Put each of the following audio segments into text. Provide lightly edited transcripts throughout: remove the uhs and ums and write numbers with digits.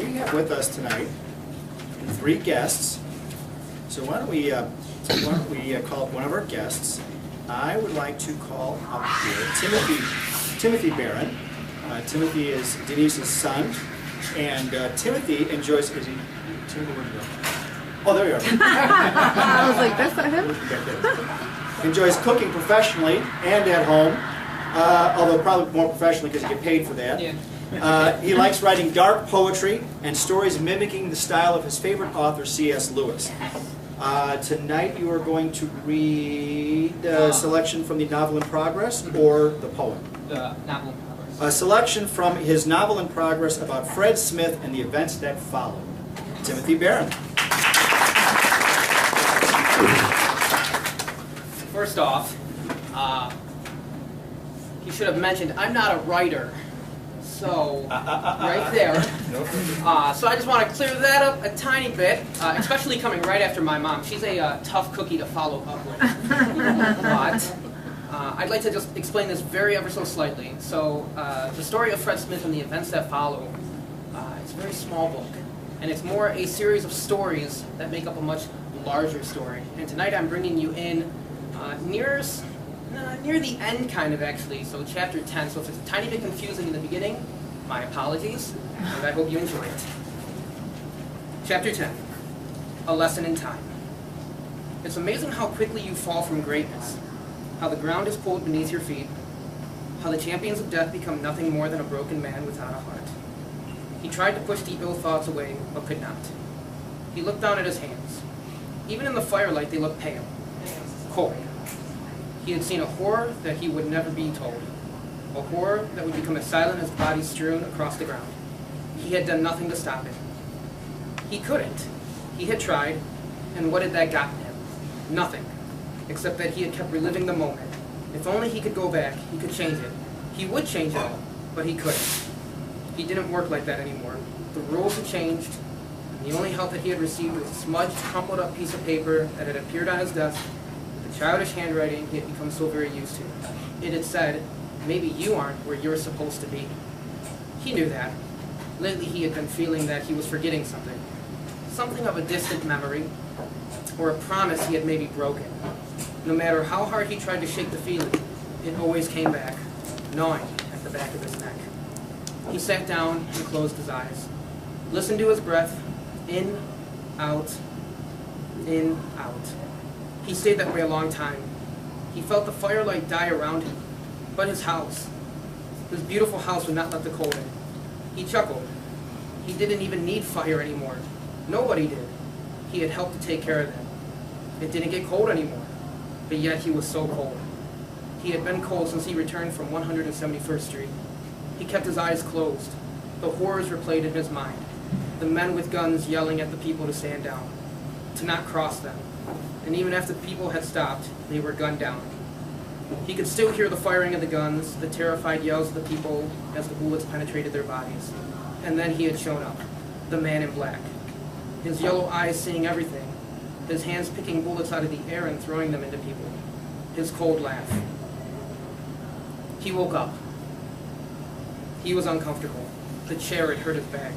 we have with us tonight 3 guests. So why don't we call up one of our guests? I would like to call up here Timothy Baran. Timothy is Denise's son, and Timothy enjoys. Timothy, where'd you go? Oh, there you are. I was like, that's not him. Enjoys cooking professionally and at home, although probably more professionally because you get paid for that. Yeah. He likes writing dark poetry and stories mimicking the style of his favorite author, C.S. Lewis. Tonight you are going to read a selection from the novel in progress or the poem? The novel in progress. A selection from his novel in progress about Fred Smith and the events that followed. Timothy Baran. First off, he should have mentioned I'm not a writer. So, right there. So I just want to clear that up a tiny bit, especially coming right after my mom. She's a tough cookie to follow up with. But I'd like to just explain this ever so slightly. So the story of Fred Smith and the events that follow, it's a very small book. And it's more a series of stories that make up a much larger story. And tonight I'm bringing you in near the end, kind of, actually, so chapter 10. So if it's a tiny bit confusing in the beginning, my apologies, and I hope you enjoy it. Chapter 10, A Lesson in Time. It's amazing how quickly you fall from greatness, how the ground is pulled beneath your feet, how the champions of death become nothing more than a broken man without a heart. He tried to push the ill thoughts away, but could not. He looked down at his hands. Even in the firelight, they looked pale, cold. He had seen a horror that he would never be told, a horror that would become as silent as bodies strewn across the ground. He had done nothing to stop it. He couldn't. He had tried, and what had that gotten him? Nothing, except that he had kept reliving the moment. If only he could go back, he could change it. He would change it all, but he couldn't. He didn't work like that anymore. The rules had changed, and the only help that he had received was a smudged, crumpled up piece of paper that had appeared on his desk, the childish handwriting he had become so very used to. It had said, "Maybe you aren't where you're supposed to be." He knew that. Lately he had been feeling that he was forgetting something. Something of a distant memory, or a promise he had maybe broken. No matter how hard he tried to shake the feeling, it always came back, gnawing at the back of his neck. He sat down and closed his eyes. Listened to his breath, in, out, in, out. He stayed that way a long time. He felt the firelight die around him, but his beautiful house would not let the cold in. He chuckled. He didn't even need fire anymore. Nobody did. He had helped to take care of them. It didn't get cold anymore, but yet he was so cold. He had been cold since he returned from 171st Street. He kept his eyes closed. The horrors replayed in his mind. The men with guns yelling at the people to stand down, to not cross them. And even after the people had stopped, they were gunned down. He could still hear the firing of the guns, the terrified yells of the people as the bullets penetrated their bodies. And then he had shown up, the man in black. His yellow eyes seeing everything, his hands picking bullets out of the air and throwing them into people, his cold laugh. He woke up. He was uncomfortable. The chair had hurt his back.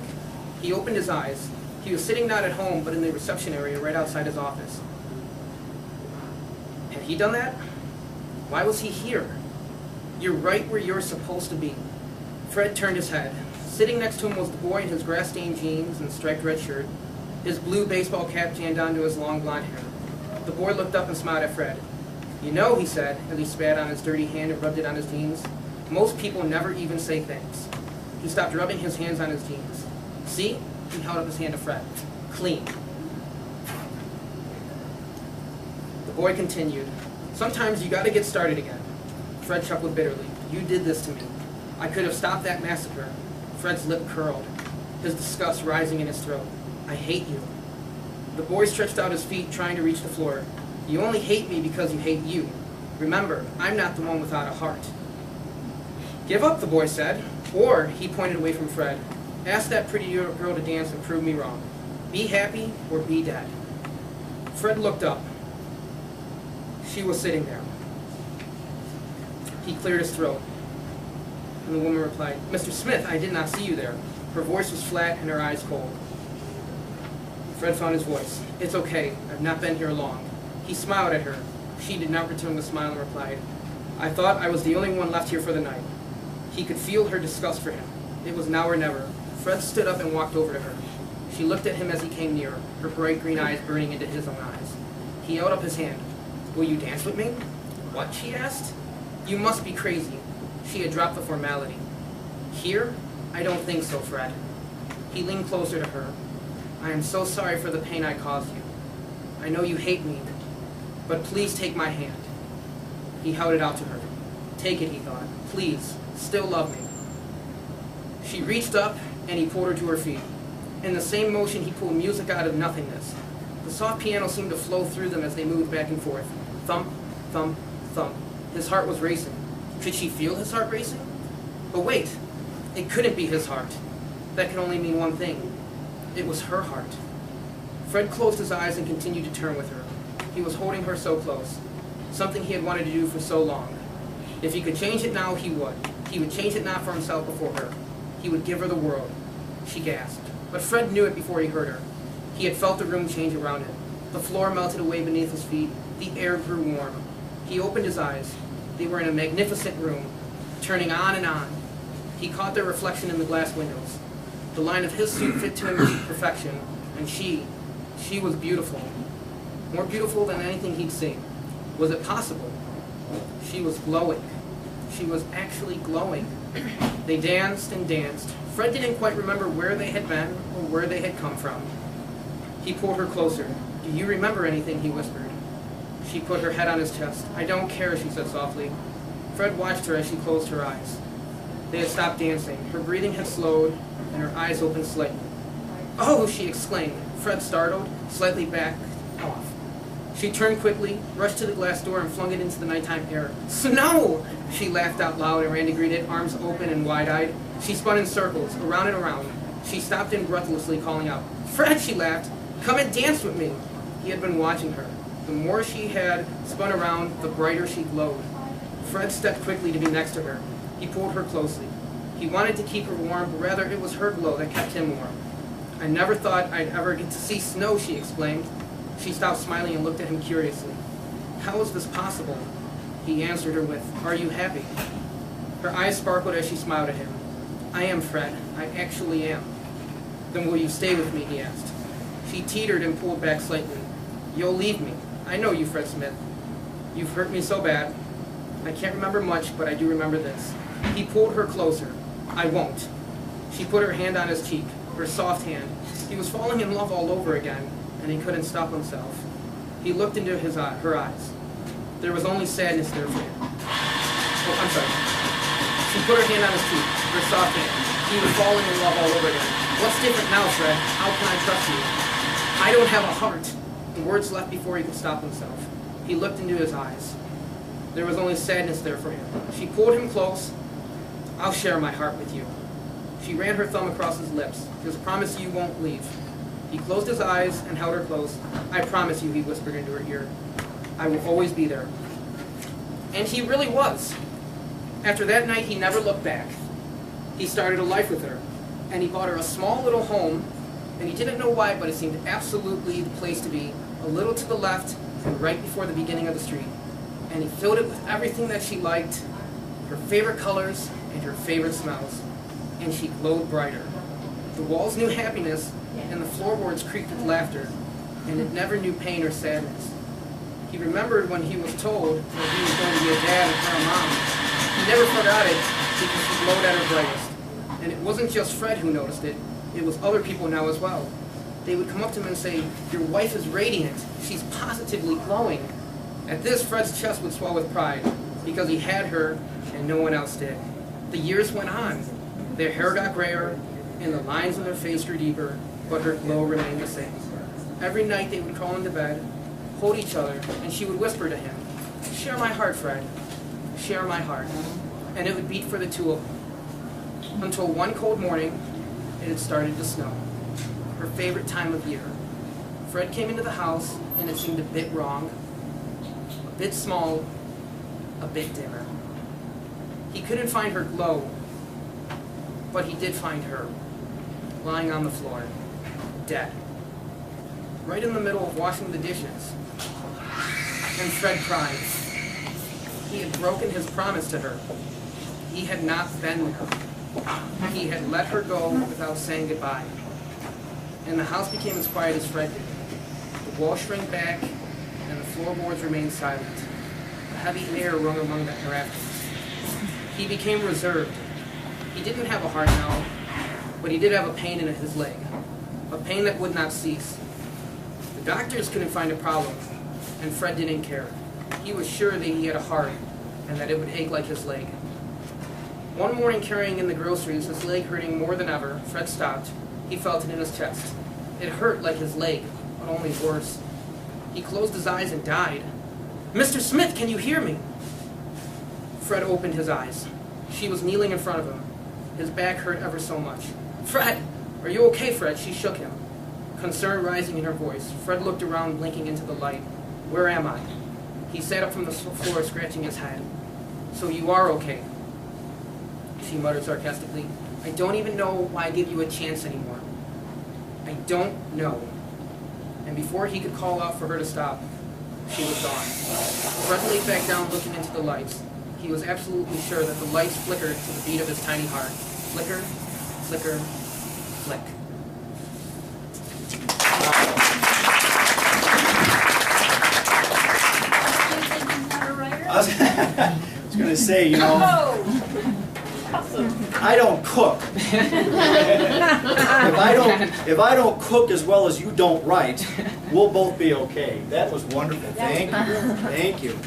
He opened his eyes. He was sitting not at home, but in the reception area right outside his office. Had he done that? Why was he here? You're right where you're supposed to be. Fred turned his head. Sitting next to him was the boy in his grass-stained jeans and striped red shirt, his blue baseball cap jammed onto his long blonde hair. The boy looked up and smiled at Fred. "You know," he said, as he spat on his dirty hand and rubbed it on his jeans, "most people never even say thanks." He stopped rubbing his hands on his jeans. "See?" He held up his hand to Fred. "Clean." The boy continued, "Sometimes you gotta get started again." Fred chuckled bitterly. "You did this to me. I could have stopped that massacre." Fred's lip curled, his disgust rising in his throat. "I hate you." The boy stretched out his feet, trying to reach the floor. "You only hate me because you hate you. Remember, I'm not the one without a heart." "Give up," the boy said. "Or," he pointed away from Fred, "ask that pretty girl to dance and prove me wrong. Be happy or be dead." Fred looked up. She was sitting there. He cleared his throat, and the woman replied, "Mr. Smith, I did not see you there." Her voice was flat and her eyes cold. Fred found his voice. "It's okay. I've not been here long." He smiled at her. She did not return the smile and replied, "I thought I was the only one left here for the night." He could feel her disgust for him. It was now or never. Fred stood up and walked over to her. She looked at him as he came nearer, her bright green eyes burning into his own eyes. He held up his hand. "Will you dance with me?" "What?" she asked. "You must be crazy." She had dropped the formality. "Here? I don't think so, Fred." He leaned closer to her. "I am so sorry for the pain I caused you. I know you hate me, but please take my hand." He held it out to her. "Take it," he thought. "Please, still love me." She reached up, and he pulled her to her feet. In the same motion, he pulled music out of nothingness. The soft piano seemed to flow through them as they moved back and forth. Thump, thump, thump. His heart was racing. Could she feel his heart racing? But wait, it couldn't be his heart. That could only mean one thing. It was her heart. Fred closed his eyes and continued to turn with her. He was holding her so close, something he had wanted to do for so long. If he could change it now, he would. He would change it not for himself, but for her. He would give her the world. She gasped. But Fred knew it before he heard her. He had felt the room change around him. The floor melted away beneath his feet. The air grew warm. He opened his eyes. They were in a magnificent room, turning on and on. He caught their reflection in the glass windows. The line of his suit fit to him to perfection, and she was beautiful. More beautiful than anything he'd seen. Was it possible? She was glowing. She was actually glowing. They danced and danced. Fred didn't quite remember where they had been or where they had come from. He pulled her closer. "Do you remember anything?" he whispered. She put her head on his chest. "I don't care," she said softly. Fred watched her as she closed her eyes. They had stopped dancing. Her breathing had slowed, and her eyes opened slightly. "Oh!" she exclaimed. Fred, startled, slightly backed off. She turned quickly, rushed to the glass door, and flung it into the nighttime air. "Snow!" She laughed out loud and ran to greet it, arms open and wide-eyed. She spun in circles, around and around. She stopped in breathlessly, calling out, "Fred!" she laughed. "Come and dance with me!" He had been watching her. The more she had spun around, the brighter she glowed. Fred stepped quickly to be next to her. He pulled her closely. He wanted to keep her warm, but rather it was her glow that kept him warm. "I never thought I'd ever get to see snow," she exclaimed. She stopped smiling and looked at him curiously. "How is this possible?" He answered her with, "Are you happy?" Her eyes sparkled as she smiled at him. "I am, Fred. I actually am." "Then will you stay with me?" he asked. She teetered and pulled back slightly. "You'll leave me. I know you, Fred Smith. You've hurt me so bad. I can't remember much, but I do remember this." He pulled her closer. "I won't." She put her hand on his cheek, her soft hand. He was falling in love all over again, and he couldn't stop himself. He looked into her eyes. There was only sadness there for him. Oh, I'm sorry. She put her hand on his cheek, her soft hand. He was falling in love all over again. "What's different now, Fred? How can I trust you?" "I don't have a heart." The words left before he could stop himself. He looked into his eyes. There was only sadness there for him. She pulled him close. "I'll share my heart with you." She ran her thumb across his lips. "Just promise you won't leave." He closed his eyes and held her close. "I promise you," he whispered into her ear. "I will always be there." And he really was. After that night, he never looked back. He started a life with her, and he bought her a small little home, and he didn't know why, but it seemed absolutely the place to be, a little to the left and right before the beginning of the street. And he filled it with everything that she liked, her favorite colors and her favorite smells, and she glowed brighter. The walls knew happiness, and the floorboards creaked with laughter, and it never knew pain or sadness. He remembered when he was told that he was going to be a dad and her a mom. He never forgot it because she glowed at her brightest. And it wasn't just Fred who noticed it, it was other people now as well. They would come up to him and say, "Your wife is radiant. She's positively glowing." At this, Fred's chest would swell with pride, because he had her and no one else did. The years went on. Their hair got grayer, and the lines on their face grew deeper, but her glow remained the same. Every night they would crawl into bed, hold each other, and she would whisper to him, "Share my heart, Fred. Share my heart." And it would beat for the two of them. Until one cold morning, it had started to snow. Her favorite time of year. Fred came into the house, and it seemed a bit wrong, a bit small, a bit dimmer. He couldn't find her glow, but he did find her. lying on the floor, dead. Right in the middle of washing the dishes. And Fred cried. He had broken his promise to her. He had not been there. He had let her go without saying goodbye. And the house became as quiet as Fred did. The wall shrank back, and the floorboards remained silent. A heavy air rung among the rafters. He became reserved. He didn't have a heart now, but he did have a pain in his leg. A pain that would not cease. The doctors couldn't find a problem, and Fred didn't care. He was sure that he had a heart, and that it would ache like his leg. One morning, carrying in the groceries, his leg hurting more than ever, Fred stopped. He felt it in his chest. It hurt like his leg, but only worse. He closed his eyes and died. "Mr. Smith, can you hear me?" Fred opened his eyes. She was kneeling in front of him. His back hurt ever so much. "Fred, are you okay, Fred?" She shook him, concern rising in her voice. Fred looked around, blinking into the light. "Where am I?" He sat up from the floor, scratching his head. "So you are okay?" She muttered sarcastically. "I don't even know why I give you a chance anymore. I don't know." And before he could call out for her to stop, she was gone. Fred lay back down, looking into the lights. He was absolutely sure that the lights flickered to the beat of his tiny heart. Flicker, flicker, flick. I was going to say, you know, I don't cook. If I don't cook as well as you don't write, we'll both be okay. That was wonderful. Thank you. Thank you.